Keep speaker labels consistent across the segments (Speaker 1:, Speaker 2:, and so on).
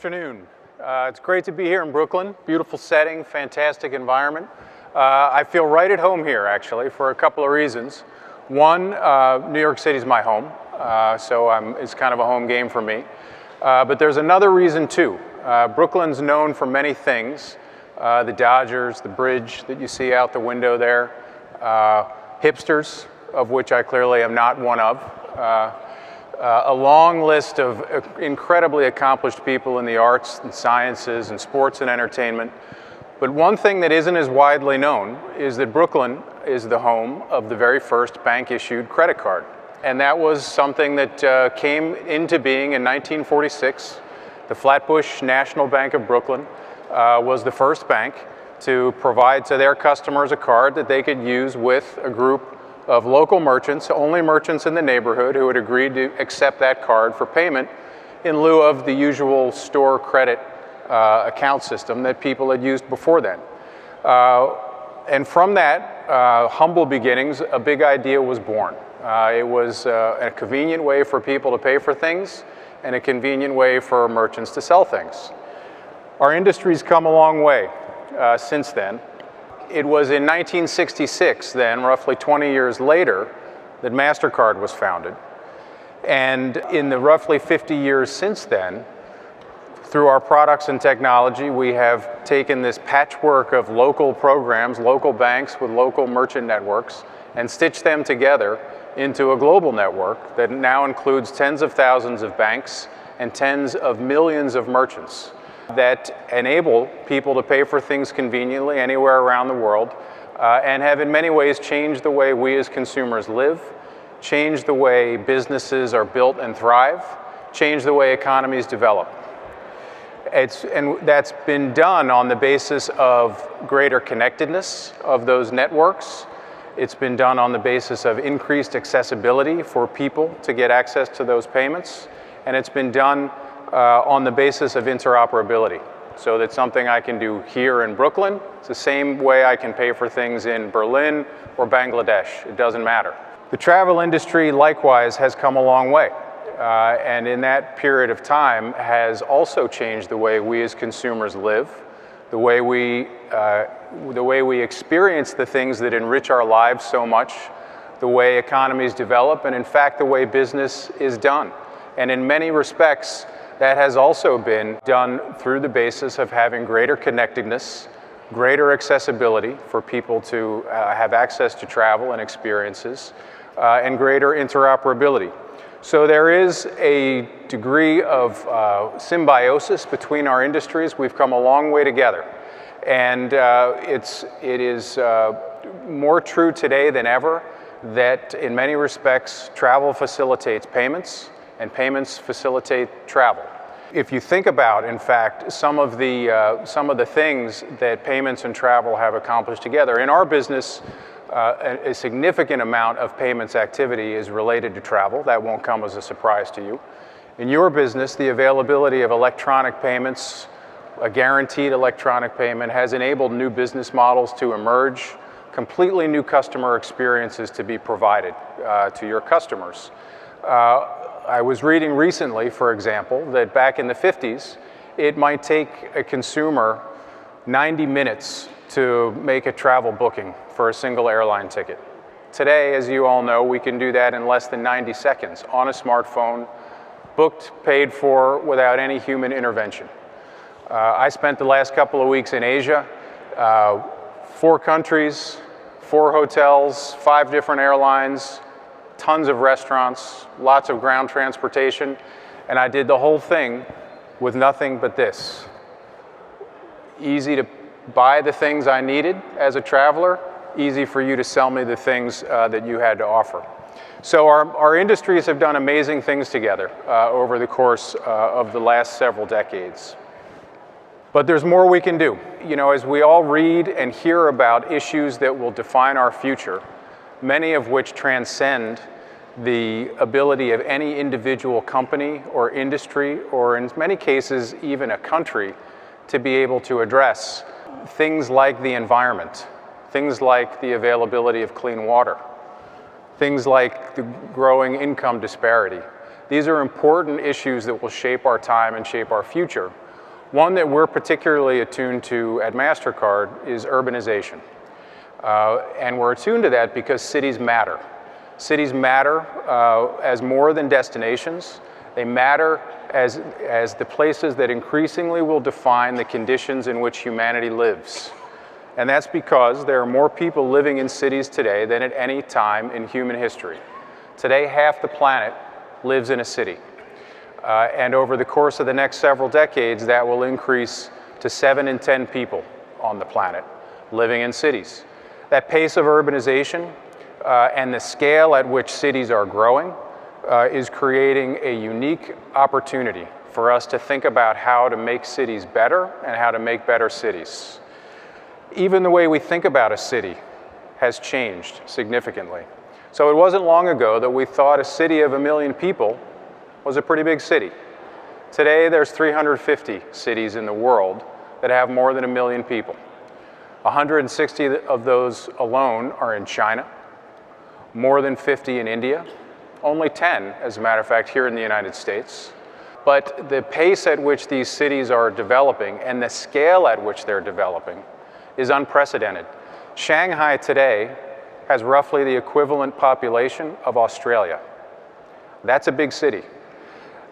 Speaker 1: afternoon. It's great to be here in Brooklyn. Beautiful setting, fantastic environment. I feel right at home here, actually, for a couple of reasons. One, New York City is my home, so it's kind of a home game for me. But there's another reason, too. Brooklyn's known for many things. The Dodgers, the bridge that you see out the window there, hipsters, of which I clearly am not one of. A long list of incredibly accomplished people in the arts and sciences and sports and entertainment. But one thing that isn't as widely known is that Brooklyn is the home of the very first bank-issued credit card. And that was something that came into being in 1946. The Flatbush National Bank of Brooklyn was the first bank to provide to their customers a card that they could use with a group of local merchants, only merchants in the neighborhood, who had agreed to accept that card for payment in lieu of the usual store credit account system that people had used before then. And from that humble beginnings, a big idea was born. It was a convenient way for people to pay for things and a convenient way for merchants to sell things. Our industry's come a long way since then. It was in 1966 then, roughly 20 years later, that MasterCard was founded. And in the roughly 50 years since then, through our products and technology, we have taken this patchwork of local programs, local banks with local merchant networks, and stitched them together into a global network that now includes tens of thousands of banks and tens of millions of merchants that enable people to pay for things conveniently anywhere around the world, and have in many ways changed the way we as consumers live, changed the way businesses are built and thrive, changed the way economies develop. And that's been done on the basis of greater connectedness of those networks. It's been done on the basis of increased accessibility for people to get access to those payments, and it's been done on the basis of interoperability. So that's something I can do here in Brooklyn. It's the same way I can pay for things in Berlin or Bangladesh. It doesn't matter. The travel industry, likewise, has come a long way. And in that period of time has also changed the way we as consumers live, the way we experience the things that enrich our lives so much, the way economies develop, and in fact, the way business is done. And in many respects, that has also been done through the basis of having greater connectedness, greater accessibility for people to have access to travel and experiences, and greater interoperability. So there is a degree of symbiosis between our industries. We've come a long way together. And it is more true today than ever that in many respects, travel facilitates payments, and payments facilitate travel. If you think about, in fact, some of the things that payments and travel have accomplished together, in our business, a significant amount of payments activity is related to travel. That won't come as a surprise to you. In your business, the availability of electronic payments, a guaranteed electronic payment, has enabled new business models to emerge, completely new customer experiences to be provided to your customers. I was reading recently, for example, that back in the 50s, it might take a consumer 90 minutes to make a travel booking for a single airline ticket. Today, as you all know, we can do that in less than 90 seconds on a smartphone, booked, paid for, without any human intervention. I spent the last couple of weeks in Asia, 4 countries, 4 hotels, 5 different airlines, tons of restaurants, lots of ground transportation, and I did the whole thing with nothing but this. Easy to buy the things I needed as a traveler, easy for you to sell me the things that you had to offer. So our industries have done amazing things together over the course of the last several decades. But there's more we can do. You know, as we all read and hear about issues that will define our future, many of which transcend the ability of any individual company or industry, or in many cases, even a country, to be able to address things like the environment, things like the availability of clean water, things like the growing income disparity. These are important issues that will shape our time and shape our future. One that we're particularly attuned to at MasterCard is urbanization. And we're attuned to that because cities matter. Cities matter as more than destinations. They matter as the places that increasingly will define the conditions in which humanity lives. And that's because there are more people living in cities today than at any time in human history. Today, half the planet lives in a city. And over the course of the next several decades, that will increase to 7 in 10 people on the planet living in cities. That pace of urbanization and the scale at which cities are growing is creating a unique opportunity for us to think about how to make cities better and how to make better cities. Even the way we think about a city has changed significantly. So it wasn't long ago that we thought a city of 1 million people was a pretty big city. Today there's 350 cities in the world that have more than 1 million people. 160 of those alone are in China, more than 50 in India, only 10, as a matter of fact, here in the United States. But the pace at which these cities are developing and the scale at which they're developing is unprecedented. Shanghai today has roughly the equivalent population of Australia. That's a big city.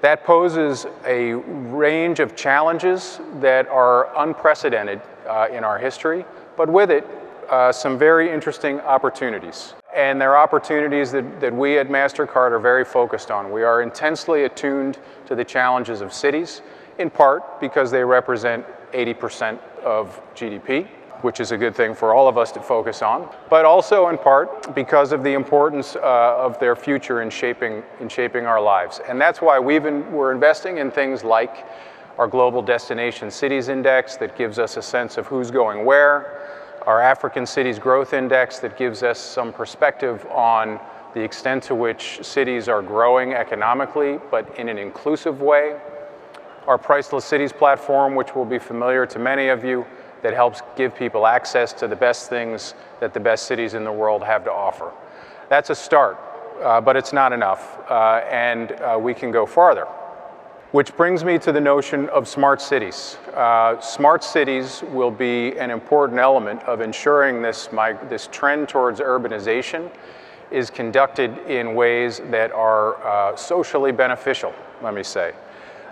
Speaker 1: That poses a range of challenges that are unprecedented in our history, but with it, some very interesting opportunities. And they're opportunities that we at MasterCard are very focused on. We are intensely attuned to the challenges of cities, in part because they represent 80% of GDP, which is a good thing for all of us to focus on, but also in part because of the importance of their future in shaping our lives. And that's why we're investing in things like our Global Destination Cities Index that gives us a sense of who's going where, our African Cities Growth Index that gives us some perspective on the extent to which cities are growing economically, but in an inclusive way, our Priceless Cities platform, which will be familiar to many of you, that helps give people access to the best things that the best cities in the world have to offer. That's a start, but it's not enough, and we can go farther. Which brings me to the notion of smart cities. Smart cities will be an important element of ensuring this trend towards urbanization is conducted in ways that are socially beneficial, let me say.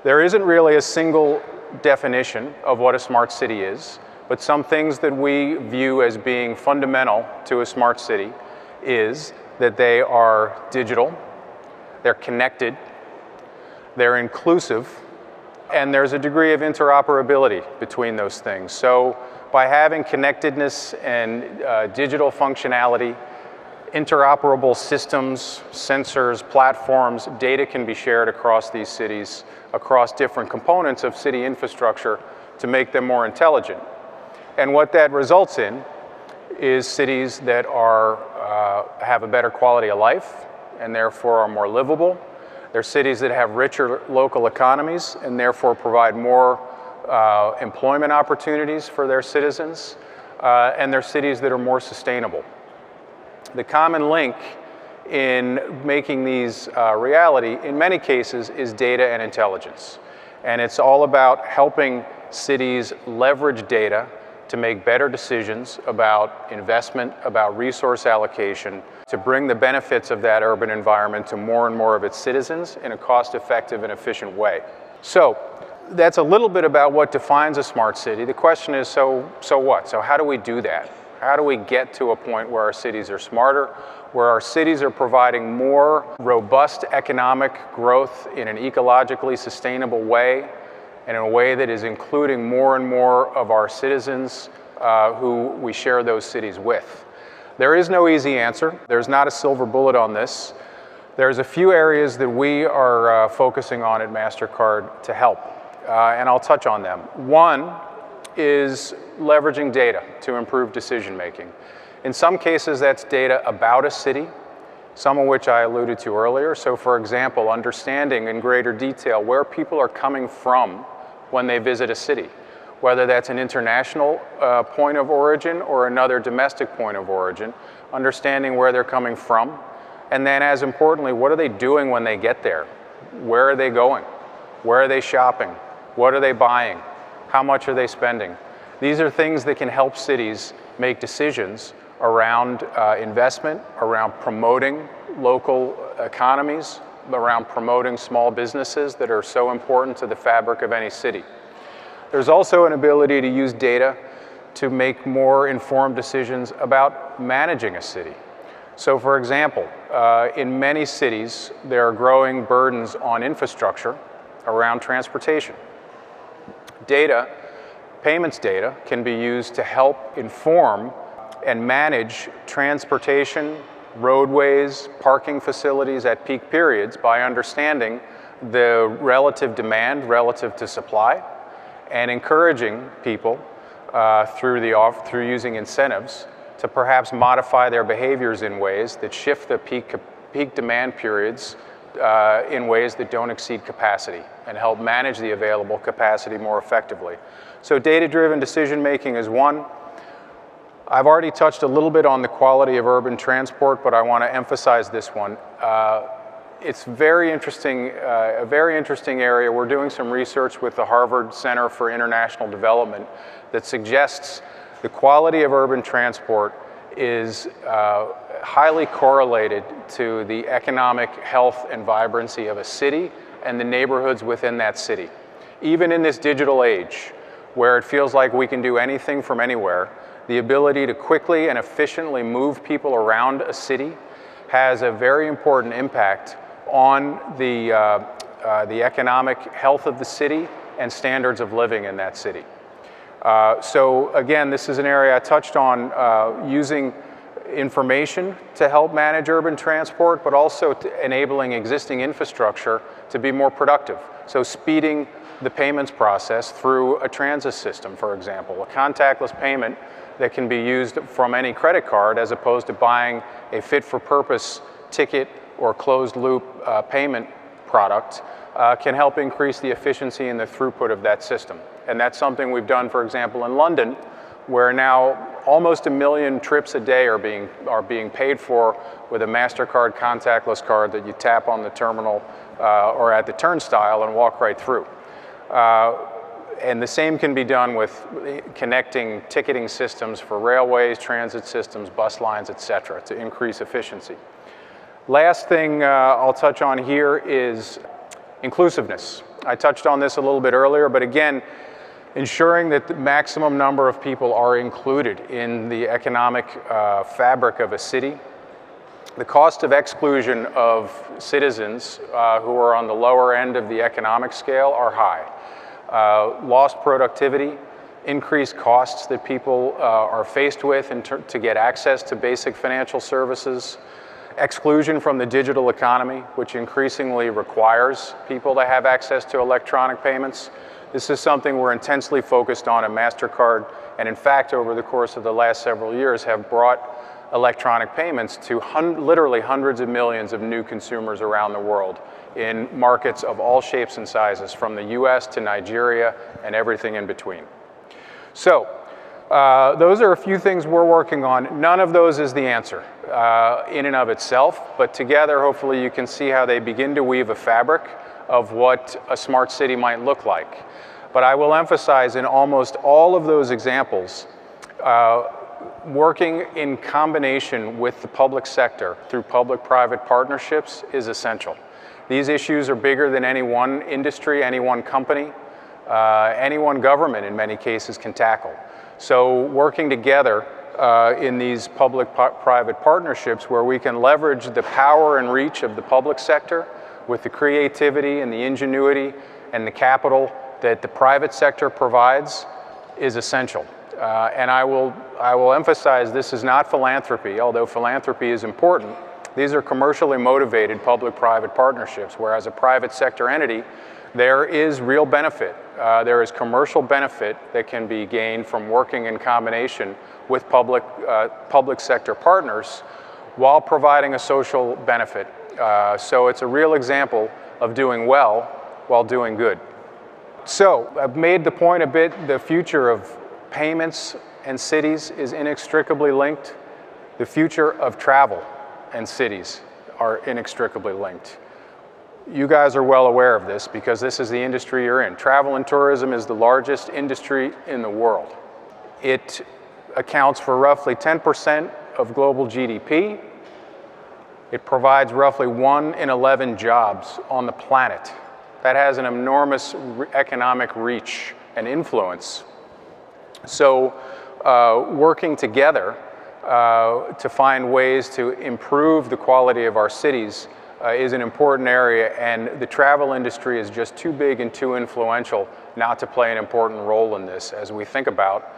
Speaker 1: There isn't really a single definition of what a smart city is, but some things that we view as being fundamental to a smart city is that they are digital, they're connected, they're inclusive, and there's a degree of interoperability between those things. So by having connectedness and digital functionality, interoperable systems, sensors, platforms, data can be shared across these cities, across different components of city infrastructure to make them more intelligent. And what that results in is cities that have a better quality of life and therefore are more livable. They're cities that have richer local economies and therefore provide more employment opportunities for their citizens. And they're cities that are more sustainable. The common link in making these reality, in many cases, is data and intelligence. And it's all about helping cities leverage data to make better decisions about investment, about resource allocation, to bring the benefits of that urban environment to more and more of its citizens in a cost-effective and efficient way. So that's a little bit about what defines a smart city. The question is, so what? So how do we do that? How do we get to a point where our cities are smarter, where our cities are providing more robust economic growth in an ecologically sustainable way, and in a way that is including more and more of our citizens who we share those cities with? There is no easy answer. There's not a silver bullet on this. There's a few areas that we are focusing on at MasterCard to help, and I'll touch on them. One is leveraging data to improve decision making. In some cases, that's data about a city, some of which I alluded to earlier. So for example, understanding in greater detail where people are coming from when they visit a city, whether that's an international point of origin or another domestic point of origin, understanding where they're coming from, and then as importantly, what are they doing when they get there? Where are they going? Where are they shopping? What are they buying? How much are they spending? These are things that can help cities make decisions around investment, around promoting local economies, around promoting small businesses that are so important to the fabric of any city. There's also an ability to use data to make more informed decisions about managing a city. So for example, in many cities, there are growing burdens on infrastructure around transportation. Data, payments data, can be used to help inform and manage transportation, roadways, parking facilities at peak periods by understanding the relative demand relative to supply and encouraging people through using incentives to perhaps modify their behaviors in ways that shift the peak demand periods in ways that don't exceed capacity and help manage the available capacity more effectively. So data-driven decision-making is one. I've already touched a little bit on the quality of urban transport, but I want to emphasize this one. It's very interesting, a very interesting area. We're doing some research with the Harvard Center for International Development that suggests the quality of urban transport is highly correlated to the economic health and vibrancy of a city and the neighborhoods within that city. Even in this digital age, where it feels like we can do anything from anywhere, the ability to quickly and efficiently move people around a city has a very important impact on the economic health of the city and standards of living in that city. So again, this is an area I touched on using information to help manage urban transport, but also enabling existing infrastructure to be more productive. So speeding the payments process through a transit system, for example, a contactless payment that can be used from any credit card as opposed to buying a fit-for-purpose ticket or closed-loop payment product can help increase the efficiency and the throughput of that system. And that's something we've done, for example, in London, where now almost 1 million trips a day are being paid for with a MasterCard contactless card that you tap on the terminal or at the turnstile and walk right through. And the same can be done with connecting ticketing systems for railways, transit systems, bus lines, et cetera, to increase efficiency. Last thing I'll touch on here is inclusiveness. I touched on this a little bit earlier, but again, ensuring that the maximum number of people are included in the economic fabric of a city. The cost of exclusion of citizens who are on the lower end of the economic scale are high. Lost productivity, increased costs that people are faced with to get access to basic financial services, exclusion from the digital economy, which increasingly requires people to have access to electronic payments. This is something we're intensely focused on at MasterCard, and in fact, over the course of the last several years, have brought electronic payments to literally hundreds of millions of new consumers around the world in markets of all shapes and sizes, from the US to Nigeria and everything in between. So, those are a few things we're working on. None of those is the answer in and of itself, but together, hopefully, you can see how they begin to weave a fabric of what a smart city might look like. But I will emphasize in almost all of those examples, working in combination with the public sector through public-private partnerships is essential. These issues are bigger than any one industry, any one company, any one government in many cases can tackle. So working together in these public-private partnerships where we can leverage the power and reach of the public sector with the creativity and the ingenuity and the capital that the private sector provides is essential. And I will emphasize this is not philanthropy, although philanthropy is important. These are commercially motivated public-private partnerships, where as a private sector entity, there is real benefit. There is commercial benefit that can be gained from working in combination with public sector partners while providing a social benefit. So it's a real example of doing well while doing good. So I've made the point a bit, the future of payments and cities is inextricably linked. The future of travel and cities are inextricably linked. You guys are well aware of this because this is the industry you're in. Travel and tourism is the largest industry in the world. It accounts for roughly 10% of global GDP. It provides roughly 1 in 11 jobs on the planet. That has an enormous economic reach and influence. So working together to find ways to improve the quality of our cities is an important area, and the travel industry is just too big and too influential not to play an important role in this as we think about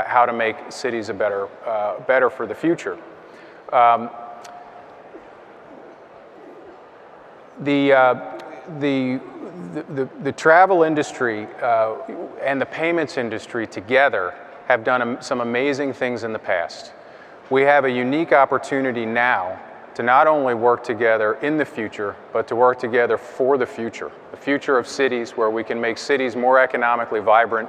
Speaker 1: how to make cities better for the future. The travel industry and the payments industry together have done some amazing things in the past. We have a unique opportunity now to not only work together in the future, but to work together for the future of cities, where we can make cities more economically vibrant,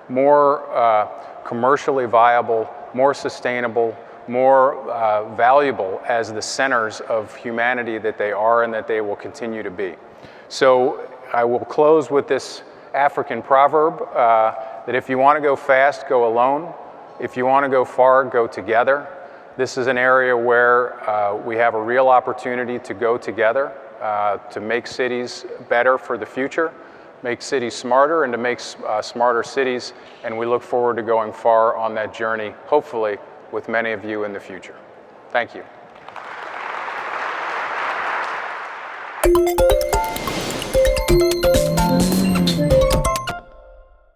Speaker 1: more commercially viable, more sustainable, more valuable as the centers of humanity that they are and that they will continue to be. So I will close with this African proverb that if you want to go fast, go alone. If you want to go far, go together. This is an area where we have a real opportunity to go together to make cities better for the future, make cities smarter, and to make smarter cities. And we look forward to going far on that journey, hopefully with many of you in the future. Thank you.